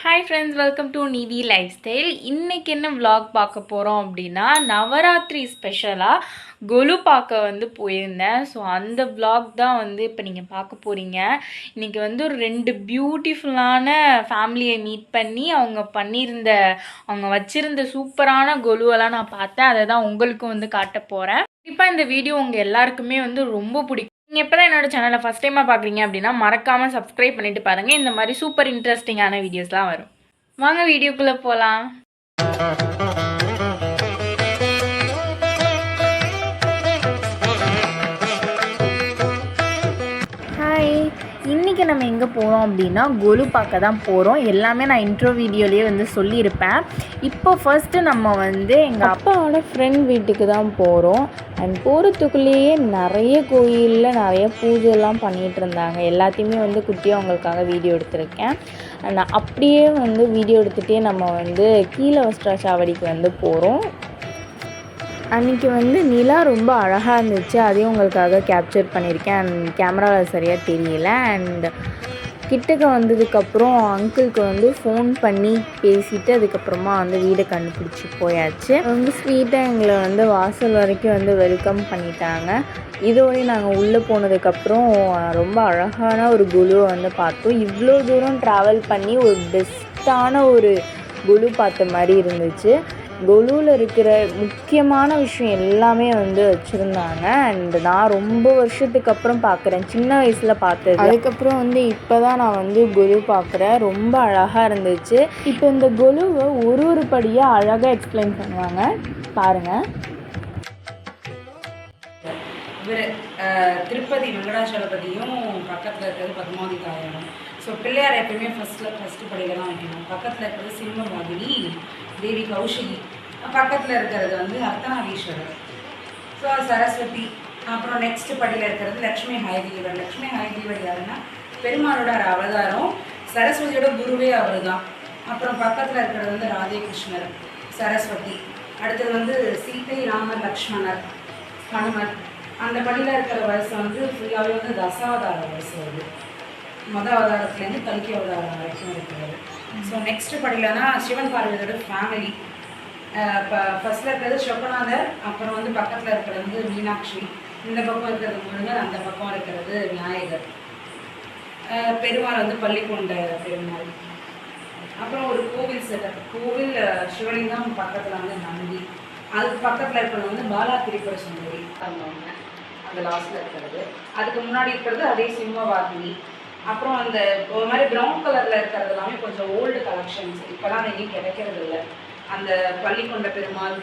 Hi friends, welcome to நிதி life style. இன்றைக்கி என்ன vlog பார்க்க போகிறோம் அப்படின்னா, நவராத்திரி ஸ்பெஷலாக கொலு பார்க்க போயிருந்தேன். ஸோ அந்த vlog தான் இப்போ நீங்கள் பார்க்க போகிறீங்க. இன்றைக்கி ஒரு 2 பியூட்டிஃபுல்லான ஃபேமிலியை மீட் பண்ணி அவங்க வச்சுருந்த சூப்பரான கொலுவெல்லாம் நான் பார்த்தேன். அதை தான் உங்களுக்கும் காட்ட போகிறேன். கண்டிப்பாக இந்த வீடியோ உங்கள் எல்லாருக்குமே ரொம்ப பிடிக்கும். நீங்கள் இப்போ தான் என்னோட சேனலை ஃபஸ்ட் டைமாக பார்க்குறீங்க அப்படின்னா மறக்காமல் சப்ஸ்கிரைப் பண்ணிவிட்டு பாருங்கள். இந்த மாதிரி சூப்பர் இன்ட்ரெஸ்டிங்கான வீடியோஸ்லாம் வரும். வாங்க வீடியோக்குள்ளே போகலாம். ஹாய், இன்றைக்கி நம்ம எங்கே போகிறோம் அப்படின்னா கொலு பார்க்க தான் போகிறோம். எல்லாமே நான் இன்ட்ரோ வீடியோலேயே சொல்லியிருப்பேன். இப்போ ஃபர்ஸ்ட்டு நம்ம எங்கள் அப்பாவோட ஃப்ரெண்ட் வீட்டுக்கு தான் போகிறோம். அண்ட் போகிறதுக்குள்ளேயே நிறைய கோயிலில் நிறைய பூஜைலாம் பண்ணிகிட்டு இருந்தாங்க. எல்லாத்தையுமே குட்டியாக அவங்களுக்காக வீடியோ எடுத்திருக்கேன். நான் அப்படியே வீடியோ எடுத்துகிட்டே நம்ம கீழே வஸ்திராசாவடிக்கு போகிறோம். அன்றைக்கி நிலா ரொம்ப அழகாக இருந்துச்சு. அதையும் உங்களுக்காக கேப்சர் பண்ணியிருக்கேன். அண்ட் கேமராவில் சரியாக தெரியல. அண்ட் கிட்டக்க வந்ததுக்கப்புறம் அங்கிளுக்கு ஃபோன் பண்ணி பேசிவிட்டு அதுக்கப்புறமா வீடை கண்டுபிடிச்சி போயாச்சு. ஸ்வீட்டாக எங்களை வாசல் வரைக்கும் வெல்கம் பண்ணிட்டாங்க. இதோடய நாங்கள் உள்ளே போனதுக்கப்புறம் ரொம்ப அழகான ஒரு கொலுவை பார்த்தோம். இவ்வளோ தூரம் ட்ராவல் பண்ணி ஒரு பெஸ்ட்டான ஒரு கொலு பார்த்த மாதிரி இருந்துச்சு. கொலுவில் இருக்கிற முக்கியமான விஷயம் எல்லாமே வச்சுருந்தாங்க. அண்ட் நான் ரொம்ப வருஷத்துக்கு அப்புறம் பார்க்குறேன். சின்ன வயசில் பார்த்தது. அதுக்கப்புறம் இப்போ தான் நான் கொலு பார்க்குறேன். ரொம்ப அழகாக இருந்துச்சு. இப்போ இந்த கொலுவை ஒரு படியாக அழகாக எக்ஸ்பிளைன் பண்ணுவாங்க, பாருங்கள். திருப்பதி வெங்கடாச்சலபதியும் பக்கத்தில் இருக்கிறது பத்மாவதி தாயாரம். ஸோ பிள்ளையார் எப்பயுமே ஃபஸ்ட்டு படியில் தான் வைக்கணும். பக்கத்தில் இருக்கிறது சிம்மவாகினி தேவி கௌஷிகி, பக்கத்தில் இருக்கிறது அர்த்தநாரீஸ்வரர், ஸோ சரஸ்வதி. அப்புறம் நெக்ஸ்ட் படியில் இருக்கிறது லக்ஷ்மி ஹயகிரிவர். லக்ஷ்மி ஹயகிரிவர் யாருன்னா பெருமாளோட அவதாரம், சரஸ்வதியோட குருவே அவர் தான். அப்புறம் பக்கத்தில் இருக்கிறது ராதே கிருஷ்ணர், சரஸ்வதி. அடுத்தது சீதை, ராமர், லக்ஷ்மணர், ஹனுமர். அந்த படியில் இருக்கிற வயசு ஃபுல்லாகவே தசாவதார வயசு வருது. மொதல் அவதாரத்துலேருந்து கல்கி அவதாரம் வரைக்கும் இருக்கிறது. ஸோ நெக்ஸ்ட் படியிலனா சிவன் பார்வதியோட ஃபேமிலி. இப்போ ஃபஸ்ட்டில் இருக்கிறது சொக்கநாதர், அப்புறம் பக்கத்தில் இருக்கிறது மீனாட்சி, இந்த பக்கம் இருக்கிறது முருகன், அந்த பக்கம் இருக்கிறது விநாயகர். பெருமாள் பள்ளிக்கொண்ட பெருமாள். அப்புறம் ஒரு கோவில் செட்டப். கோவில் சிவலிங்கம் பக்கத்தில் நந்தி. அதுக்கு பக்கத்தில் இருக்கிறது பாலா திரிபுர சுந்தரி அவங்க அந்த லாஸ்ட்டில் இருக்கிறது. அதுக்கு முன்னாடி இருக்கிறது அதே சிம்மவாகினி. அப்புறம் அந்த ஒரு மாதிரி ப்ரௌன் கலரில் இருக்கிறது எல்லாமே கொஞ்சம் ஓல்டு கலெக்ஷன்ஸ். இப்போலாம் அது எங்கேயும் கிடைக்கிறது இல்லை. அந்த பள்ளிக்கொண்ட பெருமாள்,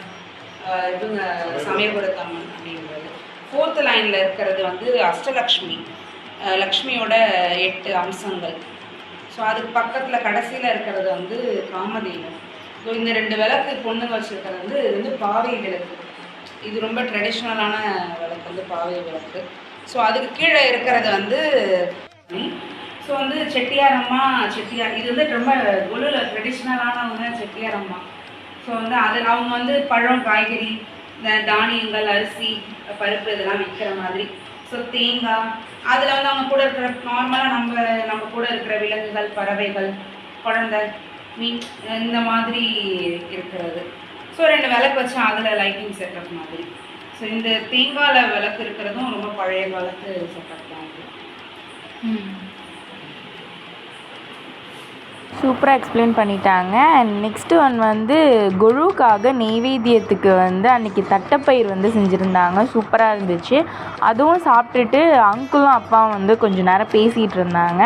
இவங்க சமயபுரத்தம்மன் அப்படிங்கிறது. 4th லைனில் இருக்கிறது அஷ்டலக்ஷ்மி, லக்ஷ்மியோட 8 அம்சங்கள். ஸோ அதுக்கு பக்கத்தில் கடைசியில் இருக்கிறது காமதேவன். ஸோ இந்த 2 விளக்கு பொண்ணுங்க வச்சுருக்கிறது இது பாவை விளக்கு. இது ரொம்ப ட்ரெடிஷ்னலான விளக்கு, பாவை விளக்கு. ஸோ அதுக்கு கீழே இருக்கிறது ஸோ செட்டியாரம்மா. செட்டியார் இது ரொம்ப கொலுவில் ட்ரெடிஷ்னலானவங்க செட்டியாரம்மா. ஸோ அதில் அவங்க பழம், காய்கறி, இந்த தானியங்கள், அரிசி, பருப்பு இதெல்லாம் விற்கிற மாதிரி. ஸோ தேங்காய், அதில் அவங்க கூட இருக்கிற நார்மலாக நம்ம கூட இருக்கிற விலங்குகள், பறவைகள், குழந்தை, மீன், இந்த மாதிரி இருக்கிறது. ஸோ 2 விளக்கு வச்சு அதில் லைட்டிங் செட்டப் மாதிரி. ஸோ இந்த தேங்காயில் விளக்கு இருக்கிறதும் ரொம்ப பழைய காலத்து செட்டப் தான். சூப்பராக எக்ஸ்பிளைன் பண்ணிட்டாங்க. அண்ட் நெக்ஸ்ட்டு கொலுக்காக நெய்வேத்தியத்துக்கு அன்றைக்கி தட்டைப்பயிர் செஞ்சுருந்தாங்க. சூப்பராக இருந்துச்சு. அதுவும் சாப்பிட்டுட்டு அங்கிளும் அப்பாவும் கொஞ்சம் நேரம் பேசிகிட்டு இருந்தாங்க.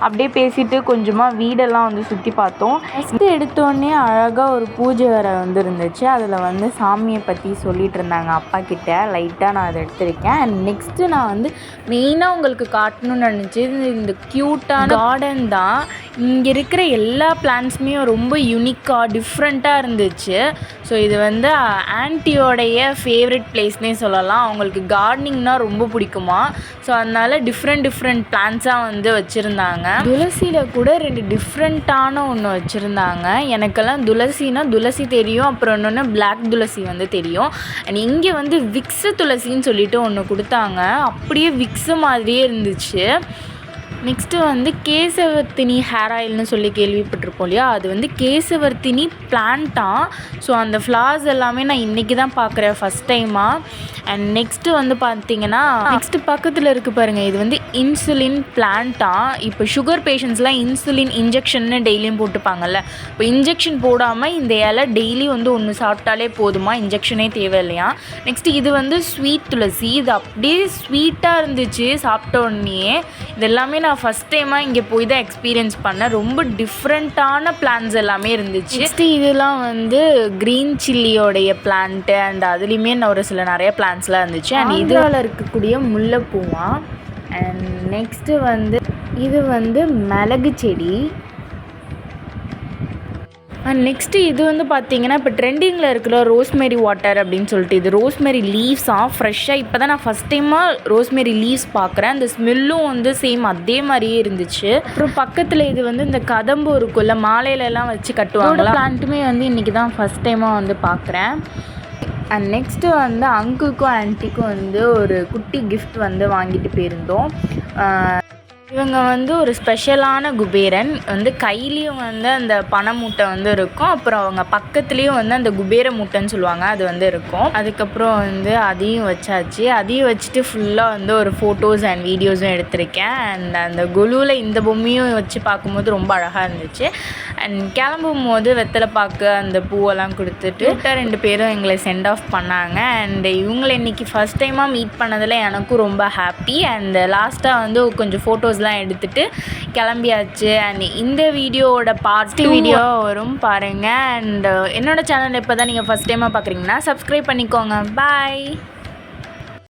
அப்படியே பேசிட்டு கொஞ்சமாக வீடெல்லாம் சுற்றி பார்த்தோம். நெக்ஸ்ட்டு எடுத்தோடனே அழகாக ஒரு பூஜை வேறு இருந்துச்சு. அதில் சாமியை பற்றி சொல்லிகிட்டு இருந்தாங்க அப்பா கிட்ட. லைட்டாக நான் அதை எடுத்திருக்கேன். அண்ட் நெக்ஸ்ட்டு நான் மெயினாக உங்களுக்கு காட்டணும்னு நினச்சது இந்த க்யூட்டான கார்டன் தான். இங்கே இருக்கிற எல்லா பிளான்ஸுமே ரொம்ப யூனிக்காக டிஃப்ரெண்ட்டாக இருந்துச்சு. ஸோ இது ஆன்ட்டியோடைய ஃபேவரட் பிளேஸ்னே சொல்லலாம். அவங்களுக்கு கார்டனிங்னால் ரொம்ப பிடிக்குமா. ஸோ அதனால் டிஃப்ரெண்ட் பிளான்ஸாக வச்சுருந்தாங்க. துளசியில் கூட 2 டிஃப்ரெண்ட்டான ஒன்று வச்சுருந்தாங்க. எனக்கெல்லாம் துளசி தெரியும். அப்புறம் இன்னொன்று பிளாக் துளசி தெரியும். அண்ட் இங்கே விக்ஸு துளசின்னு சொல்லிட்டு ஒன்று கொடுத்தாங்க. அப்படியே விக்ஸு மாதிரியே இருந்துச்சு. நெக்ஸ்ட்டு வந்து கேசவர்த்தினி ஹேர் ஆயில்னு சொல்லி கேள்விப்பட்டிருப்போம் இல்லையா, அது வந்து கேசவர்த்தினி பிளான்ட்டாக. ஸோ அந்த ஃப்ளார்ஸ் எல்லாமே நான் இன்றைக்கி தான் பார்க்குறேன் ஃபஸ்ட் டைமாக. அண்ட் நெக்ஸ்ட்டு வந்து பார்த்திங்கன்னா நெக்ஸ்ட்டு பக்கத்தில் இருக்குது பாருங்கள், இது வந்து இன்சுலின் பிளான்ட்டாக. இப்போ சுகர் பேஷண்ட்ஸ்லாம் இன்சுலின் இன்ஜெக்ஷன்னு டெய்லியும் போட்டுப்பாங்கல்ல, இப்போ இன்ஜெக்ஷன் போடாமல் இந்த இலை டெய்லி வந்து ஒன்று சாப்பிட்டாலே போதுமா, இன்ஜெக்ஷனே தேவை இல்லையா. நெக்ஸ்ட்டு இது வந்து ஸ்வீட் துளசி, இது அப்படியே ஸ்வீட்டாக இருந்துச்சு சாப்பிட்ட உடனே. இது எல்லாமே நான் ஃபஸ்ட் டைமாக இங்கே போய் தான் எக்ஸ்பீரியன்ஸ் பண்ணேன். ரொம்ப டிஃப்ரெண்ட்டான பிளான்ஸ் எல்லாமே இருந்துச்சு. நெக்ஸ்ட்டு இதெல்லாம் வந்து க்ரீன் சில்லியோடைய பிளான்ட்டு, அண்ட் அதுலேயுமே ஒரு சில நிறைய பிளான்ஸ்லாம் இருந்துச்சு. அண்ட் இதில் இருக்கக்கூடிய முல்லைப்பூவா. அண்ட் நெக்ஸ்ட்டு வந்து இது வந்து மிளகு செடி. அண்ட் நெக்ஸ்ட்டு இது வந்து பார்த்திங்கன்னா இப்போ ட்ரெண்டிங்கில் இருக்கிற ரோஸ்மெரி வாட்டர் அப்படின்னு சொல்லிட்டு, இது ரோஸ்மெரி லீவ்ஸாக ஃப்ரெஷ்ஷாக இப்போ தான் நான் ஃபஸ்ட் டைமாக ரோஸ்மெரி லீவ்ஸ் பார்க்குறேன். அந்த ஸ்மெல்லும் வந்து சேம் அதே மாதிரியே இருந்துச்சு. அப்புறம் பக்கத்தில் இது வந்து இந்த கதம்பு இருக்குள்ள மாலையிலலாம் வச்சு கட்டுவாங்க, பிளான்ட்டுமே வந்து இன்றைக்கி தான் ஃபஸ்ட் டைமாக வந்து பார்க்குறேன். அண்ட் நெக்ஸ்ட்டு வந்து அங்கிளுக்கும் ஆன்ட்டிக்கும் வந்து ஒரு குட்டி கிஃப்ட் வந்து வாங்கிட்டு போயிருந்தோம். இவங்க வந்து ஒரு ஸ்பெஷலான குபேரன் வந்து கையிலையும் வந்து அந்த பனை மூட்டை வந்து இருக்கும், அப்புறம் அவங்க பக்கத்துலேயும் வந்து அந்த குபேர மூட்டைன்னு சொல்லுவாங்க அது வந்து இருக்கும். அதுக்கப்புறம் வந்து அதையும் வச்சாச்சு. அதையும் வச்சுட்டு ஃபுல்லாக வந்து ஒரு ஃபோட்டோஸ் அண்ட் வீடியோஸும் எடுத்திருக்கேன். அண்ட் அந்த கொலுவில் இந்த பொம்மையும் வச்சு பார்க்கும்போது ரொம்ப அழகாக இருந்துச்சு. அண்ட் கிளம்பும் போது வெத்தலை பாக்கு அந்த பூவெல்லாம் கொடுத்துட்டு 2 பேரும் எங்களை சென்ட் ஆஃப் பண்ணாங்க. அண்ட் இவங்களை இன்றைக்கி ஃபஸ்ட் டைமாக மீட் பண்ணதில் எனக்கும் ரொம்ப ஹாப்பி. அண்ட் லாஸ்ட்டாக வந்து கொஞ்சம் ஃபோட்டோஸ்லாம் எடுத்துகிட்டு கிளம்பியாச்சு. அண்ட் இந்த வீடியோவோட பார்ட் வீடியோ வரும் பாருங்கள். அண்ட் என்னோடய சேனல் இப்போ தான் நீங்கள் ஃபஸ்ட் டைமாக பார்க்குறீங்கன்னா சப்ஸ்கிரைப் பண்ணிக்கோங்க. பாய்.